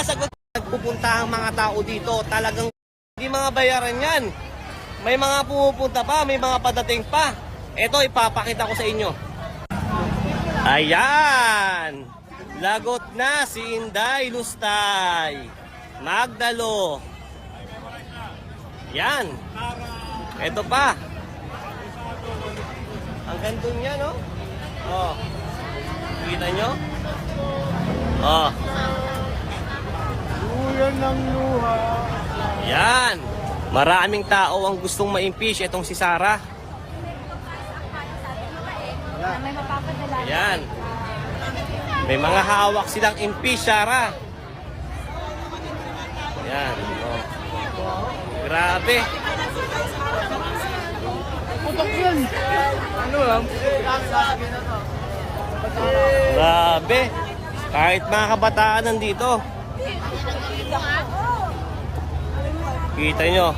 sagot. Nagpupunta ang mga tao dito. Talagang hindi mga bayaran yan. May mga pumupunta pa, may mga padating pa. Ito, ipapakita ko sa inyo. Ayan! Lagot na si Inday Lustay. Magdalo. Yan. Ito pa. Ang ganda niya, no? Oh. Kita nyo? Oh. Luya ng luha. Yan. Maraming tao ang gustong ma-impeach itong si Sara. Yan. May mga hawak silang impeach, Sara. Yan. Oh. Grabe. Putok yun. Ano lang? Grabe. Kahit mga kabataan nandito. Kita nyo.